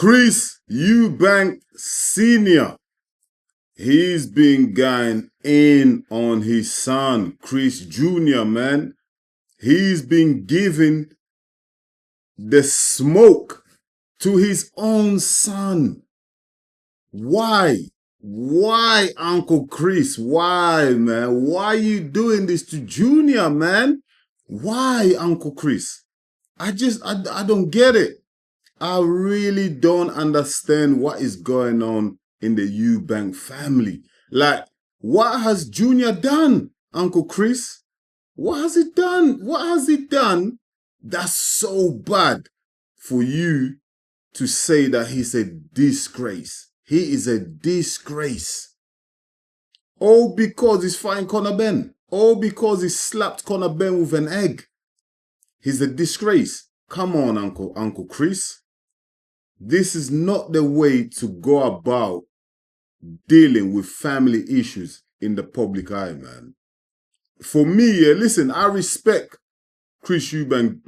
Chris Eubank Sr. He's been going in on his son, Chris Jr., man. He's been giving the smoke to his own son. Why? Why, Uncle Chris? Why, man? Why are you doing this to Junior, man? Why, Uncle Chris? I don't get it. I really don't understand what is going on in the Eubank family. Like, what has Junior done, Uncle Chris? What has he done? What has he done that's so bad for you to say that he's a disgrace? He is a disgrace. All because he's fighting Conor Ben. All because he slapped Conor Ben with an egg. He's a disgrace. Come on, Uncle Chris. This is not the way to go about dealing with family issues in the public eye, man. For me, listen, I respect Chris Eubank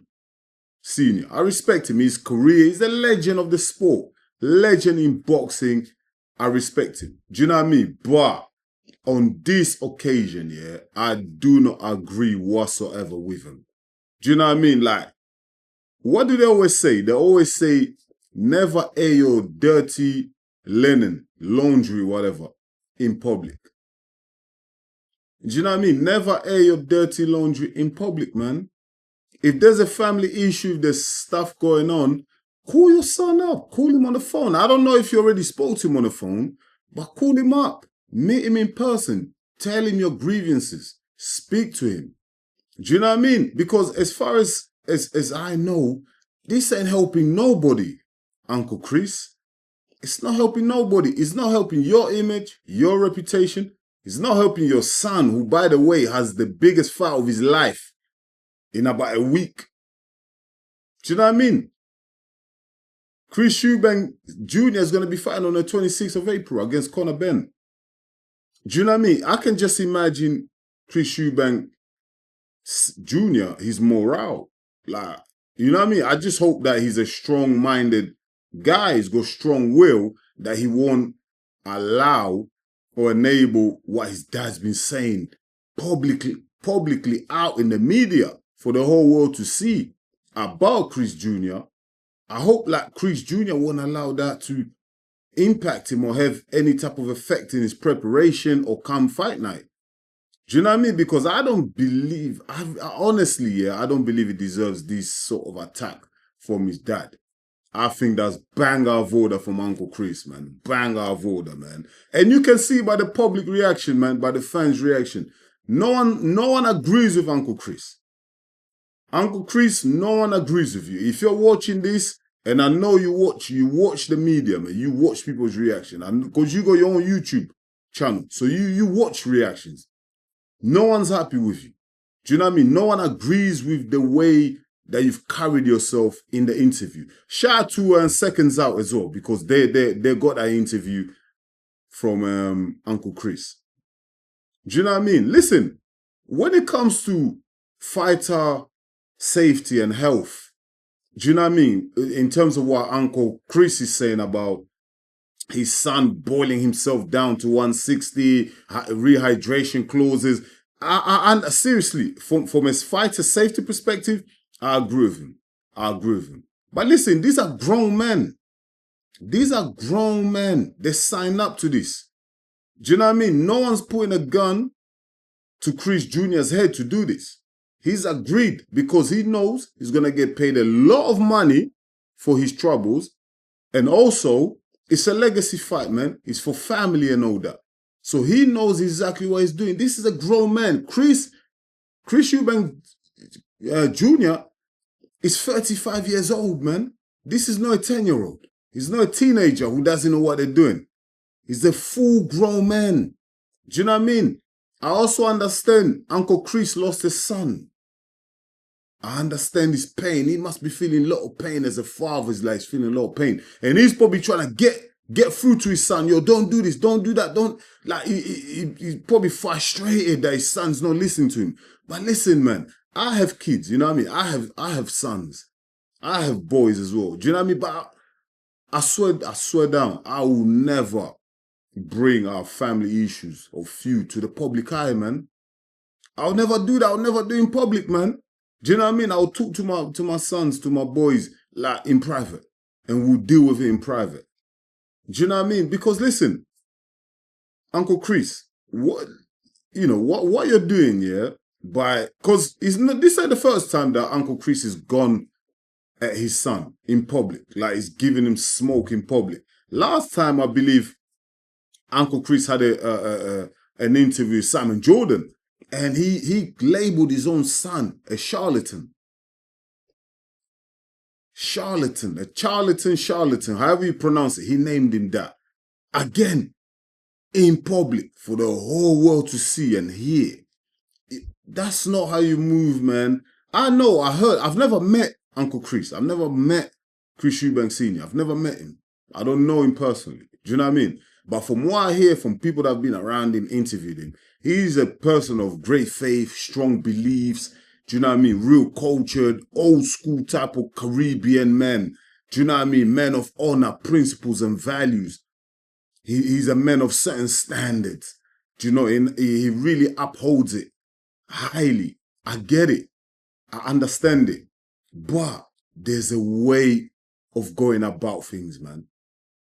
Sr. I respect him, his career. He's a legend of the sport. Legend in boxing. I respect him. Do you know what I mean? But on this occasion, I do not agree whatsoever with him. Do you know what I mean? Like, what do they always say? They always say, never air your dirty linen, laundry, whatever, in public. Do you know what I mean? Never air your dirty laundry in public, man. If there's a family issue, if there's stuff going on, call your son up. Call him on the phone. I don't know if you already spoke to him on the phone, but call him up. Meet him in person. Tell him your grievances. Speak to him. Do you know what I mean? Because as far as I know, this ain't helping nobody, Uncle Chris. It's not helping nobody. It's not helping your image, your reputation. It's not helping your son, who, by the way, has the biggest fight of his life in about a week. Do you know what I mean? Chris Eubank Jr. is going to be fighting on the 26th of April against Conor Ben. Do you know what I mean? I can just imagine Chris Eubank Jr., his morale. Like, you know what I mean? I just hope that he's a strong-minded guy. He's got strong will, that he won't allow or enable what his dad's been saying publicly out in the media for the whole world to see about Chris Jr. I hope like Chris Jr. won't allow that to impact him or have any type of effect in his preparation or come fight night. Do you know what I mean? Because I don't believe, honestly, I don't believe he deserves this sort of attack from his dad. I think that's bang out of order from Uncle Chris, man. Bang out of order, man. And you can see by the public reaction, man, by the fans' reaction. No one agrees with Uncle Chris. Uncle Chris, no one agrees with you. If you're watching this, and I know you watch the media, man. You watch people's reaction. Because you got your own YouTube channel. So you watch reactions. No one's happy with you. Do you know what I mean? No one agrees with the way that you've carried yourself in the interview. Shout out to Seconds Out as well, because they got that interview from Uncle Chris. Do you know what I mean? Listen, when it comes to fighter safety and health, do you know what I mean? In terms of what Uncle Chris is saying about his son boiling himself down to 160, rehydration clauses. And seriously, from a fighter safety perspective, I agree with him. I agree with him. But listen, these are grown men. These are grown men. They signed up to this. Do you know what I mean? No one's putting a gun to Chris Jr.'s head to do this. He's agreed because he knows he's going to get paid a lot of money for his troubles. And also, it's a legacy fight, man. It's for family and all that. So he knows exactly what he's doing. This is a grown man. Chris Eubank Jr. is 35 years old, man. This is not a 10-year-old. He's not a teenager who doesn't know what they're doing. He's a full grown man. Do you know what I mean? I also understand Uncle Chris lost his son. I understand his pain. He must be feeling a lot of pain as a father. He's like, he's feeling a lot of pain. And he's probably trying to get through to his son. Yo, don't do this. Don't do that. Don't. Like, he's probably frustrated that his son's not listening to him. But listen, man, I have kids. You know what I mean? I have sons. I have boys as well. Do you know what I mean? But I swear down, I will never bring our family issues or feud to the public eye, man. I'll never do that. I'll never do it in public, man. Do you know what I mean? I'll talk to my sons, to my boys, like in private, and we'll deal with it in private. Do you know what I mean? Because listen, Uncle Chris, what you're doing, yeah, because this ain't the first time that Uncle Chris has gone at his son in public, like he's giving him smoke in public. Last time, I believe, Uncle Chris had an interview with Simon Jordan, and he labeled his own son a charlatan. Charlatan, charlatan, however you pronounce it, he named him that. Again, in public, for the whole world to see and hear. That's not how you move, man. I know, I've never met Uncle Chris. I've never met Chris Eubank Sr. I've never met him. I don't know him personally. Do you know what I mean? But from what I hear from people that have been around him, interviewed him, he's a person of great faith, strong beliefs. Do you know what I mean? Real cultured, old school type of Caribbean men. Do you know what I mean? Men of honor, principles, and values. He's a man of certain standards. Do you know? He really upholds it highly. I get it. I understand it. But there's a way of going about things, man.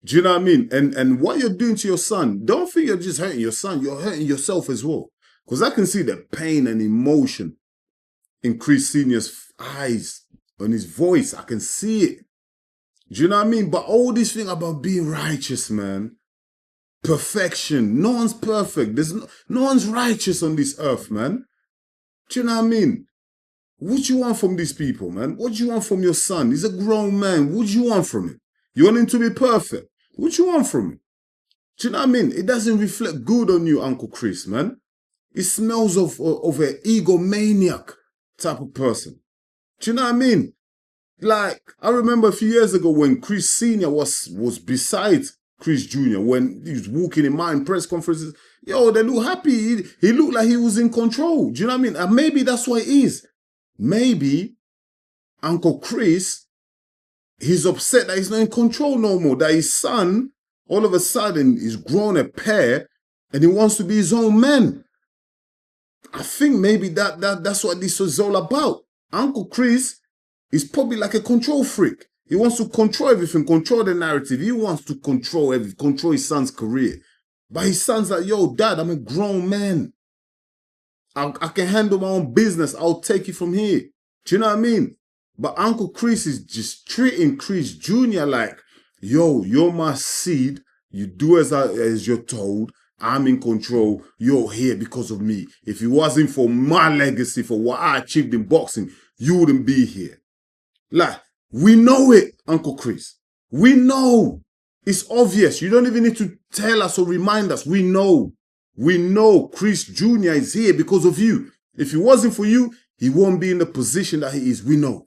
Do you know what I mean? And what you're doing to your son, don't think you're just hurting your son. You're hurting yourself as well. Because I can see the pain and emotion in Chris Sr.'s eyes, on his voice. I can see it. Do you know what I mean? But all this thing about being righteous, man. Perfection. No one's perfect. No one's righteous on this earth, man. Do you know what I mean? What do you want from these people, man? What do you want from your son? He's a grown man. What do you want from him? You want him to be perfect. What do you want from him? Do you know what I mean? It doesn't reflect good on you, Uncle Chris, man. It smells of an egomaniac type of person. Do you know what I mean? Like, I remember a few years ago when Chris Sr. was beside Chris Jr., when he was walking in my press conferences, yo, they look happy. He looked like he was in control. Do you know what I mean? And maybe that's what it is. Maybe Uncle Chris, he's upset that he's not in control no more, that his son, all of a sudden, is grown a pair and he wants to be his own man. I think maybe that's what this is all about. Uncle Chris is probably like a control freak. He wants to control everything, control the narrative. He wants to control everything, control his son's career. But his son's like, yo, Dad, I'm a grown man. I can handle my own business. I'll take it from here. Do you know what I mean? But Uncle Chris is just treating Chris Jr. like, yo, you're my seed. You do as you're told. I'm in control. You're here because of me. If it wasn't for my legacy, for what I achieved in boxing, you wouldn't be here. Like, we know it, Uncle Chris. We know. It's obvious. You don't even need to tell us or remind us. We know. We know Chris Jr. is here because of you. If it wasn't for you, he won't be in the position that he is. We know.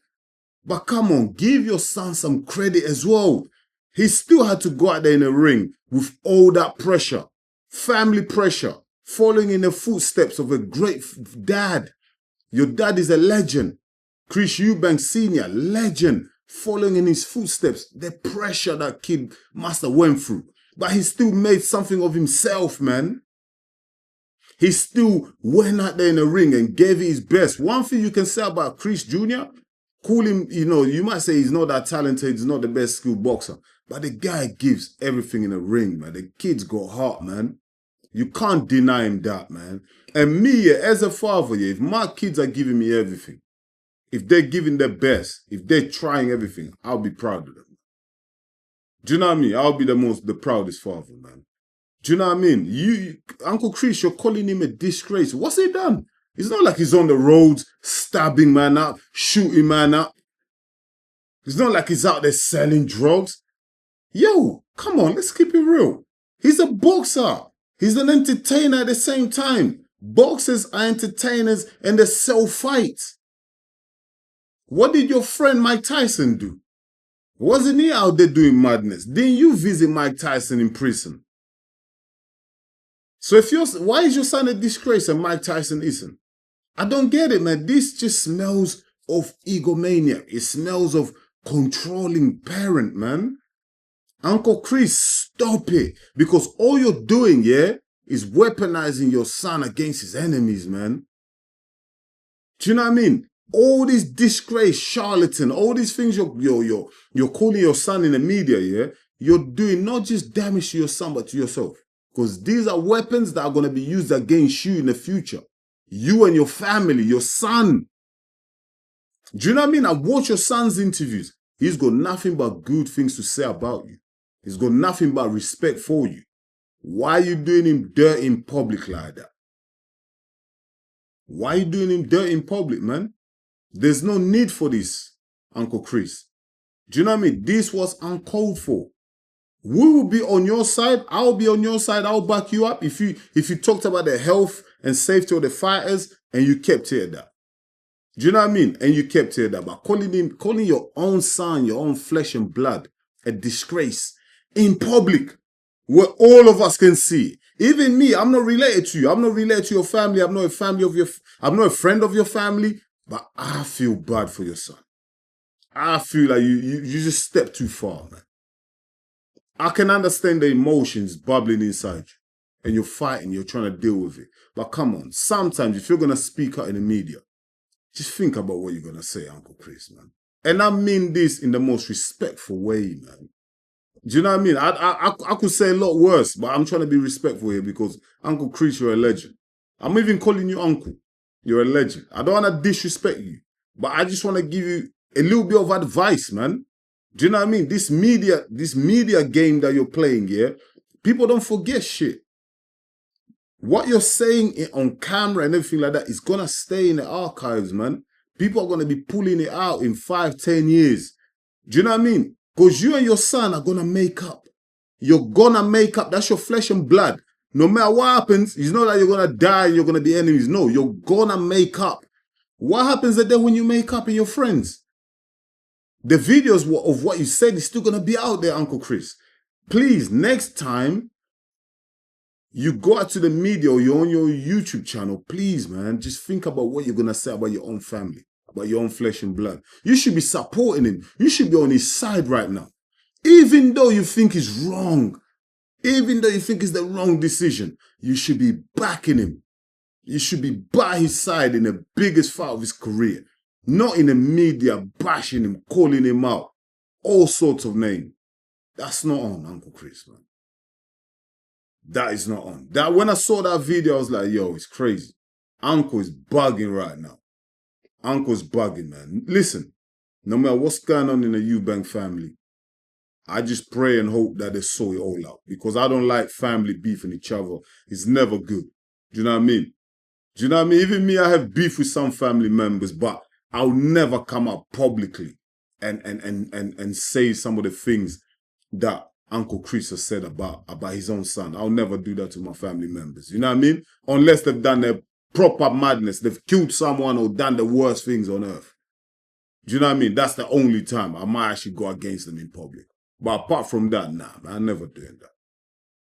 But come on, give your son some credit as well. He still had to go out there in the ring with all that pressure, family pressure, following in the footsteps of a great dad. Your dad is a legend. Chris Eubank Sr., legend, following in his footsteps. The pressure that kid must have went through. But he still made something of himself, man. He still went out there in the ring and gave it his best. One thing you can say about Chris Jr., call him, you might say he's not that talented, he's not the best skilled boxer. But the guy gives everything in the ring, man. The kid's got heart, man. You can't deny him that, man. And me, as a father, if my kids are giving me everything, if they're giving their best, if they're trying everything, I'll be proud of them. Do you know what I mean? I'll be the proudest father, man. Do you know what I mean? Uncle Chris, you're calling him a disgrace. What's he done? It's not like he's on the roads stabbing man up, shooting man up. It's not like he's out there selling drugs. Yo, come on, let's keep it real. He's a boxer. He's an entertainer at the same time. Boxers are entertainers and they sell fights. What did your friend Mike Tyson do? Wasn't he out there doing madness? Didn't you visit Mike Tyson in prison? So why is your son a disgrace and Mike Tyson isn't? I don't get it, man. This just smells of egomania. It smells of controlling parent, man. Uncle Chris, stop it. Because all you're doing, yeah, is weaponizing your son against his enemies, man. Do you know what I mean? All these disgrace, charlatan, all these things you're calling your son in the media, yeah, you're doing not just damage to your son, but to yourself. Because these are weapons that are going to be used against you in the future. You and your family, your son. Do you know what I mean? I watch your son's interviews. He's got nothing but good things to say about you. He's got nothing but respect for you. Why are you doing him dirt in public like that? Why are you doing him dirt in public, man? There's no need for this, Uncle Chris. Do you know what I mean? This was uncalled for. We will be on your side. I'll be on your side. I'll back you up if you talked about the health and safety of the fighters and you kept it at that. Do you know what I mean? And you kept it at that. But calling your own son, your own flesh and blood, a disgrace in public, where all of us can see. Even me, I'm not related to you. I'm not related to your family. I'm not a friend of your family. But I feel bad for your son. I feel like you just stepped too far, man. I can understand the emotions bubbling inside you. And you're fighting, you're trying to deal with it. But come on, sometimes if you're going to speak out in the media, just think about what you're going to say, Uncle Chris, man. And I mean this in the most respectful way, man. Do you know what I mean? I could say a lot worse, but I'm trying to be respectful here because Uncle Chris, you're a legend. I'm even calling you Uncle. You're a legend. I don't want to disrespect you, but I just want to give you a little bit of advice, man. Do you know what I mean? This media game that you're playing, yeah, people don't forget shit. What you're saying on camera and everything like that is going to stay in the archives, man. People are going to be pulling it out in 5, 10 years. Do you know what I mean? Because you and your son are going to make up. You're going to make up. That's your flesh and blood. No matter what happens, it's not that you're going to die and you're going to be enemies. No, you're going to make up. What happens then when you make up and you're friends? The videos of what you said is still going to be out there, Uncle Chris. Please, next time you go out to the media or you're on your YouTube channel, please, man, just think about what you're going to say about your own family, about your own flesh and blood. You should be supporting him. You should be on his side right now. Even though you think it's wrong, even though you think it's the wrong decision, you should be backing him. You should be by his side in the biggest fight of his career. Not in the media bashing him, calling him out. All sorts of names. That's not on, Uncle Chris, man. That is not on. That when I saw that video, I was like, yo, it's crazy. Uncle is bugging right now. Uncle's bugging, man. Listen, no matter what's going on in the Eubank family, I just pray and hope that they sort it all out. Because I don't like family beefing each other. It's never good. Do you know what I mean? Do you know what I mean? Even me, I have beef with some family members, but I'll never come up publicly and say some of the things that Uncle Chris has said about his own son. I'll never do that to my family members. You know what I mean? Unless they've done their proper madness. They've killed someone or done the worst things on earth. Do you know what I mean? That's the only time I might actually go against them in public. But apart from that, nah, man, I'm never doing that.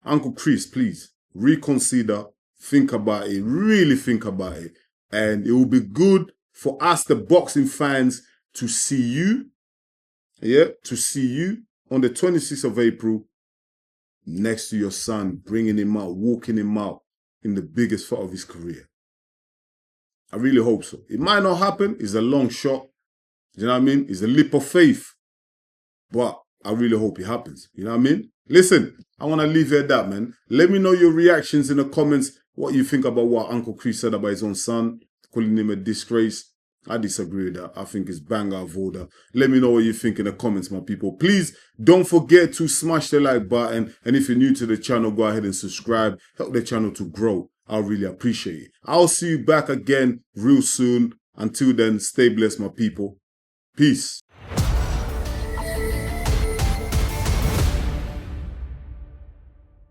Uncle Chris, please, reconsider, think about it, really think about it. And it will be good for us, the boxing fans, to see you, on the 26th of April, next to your son, bringing him out, walking him out in the biggest fight of his career. I really hope so. It might not happen. It's a long shot. You know what I mean? It's a leap of faith. But I really hope it happens. You know what I mean? Listen, I want to leave it at that, man. Let me know your reactions in the comments, what you think about what Uncle Chris said about his own son, calling him a disgrace. I disagree with that. I think it's bang out of order. Let me know what you think in the comments, my people. Please don't forget to smash the like button. And if you're new to the channel, go ahead and subscribe. Help the channel to grow. I'll really appreciate it. I'll see you back again real soon. Until then, stay blessed, my people. Peace.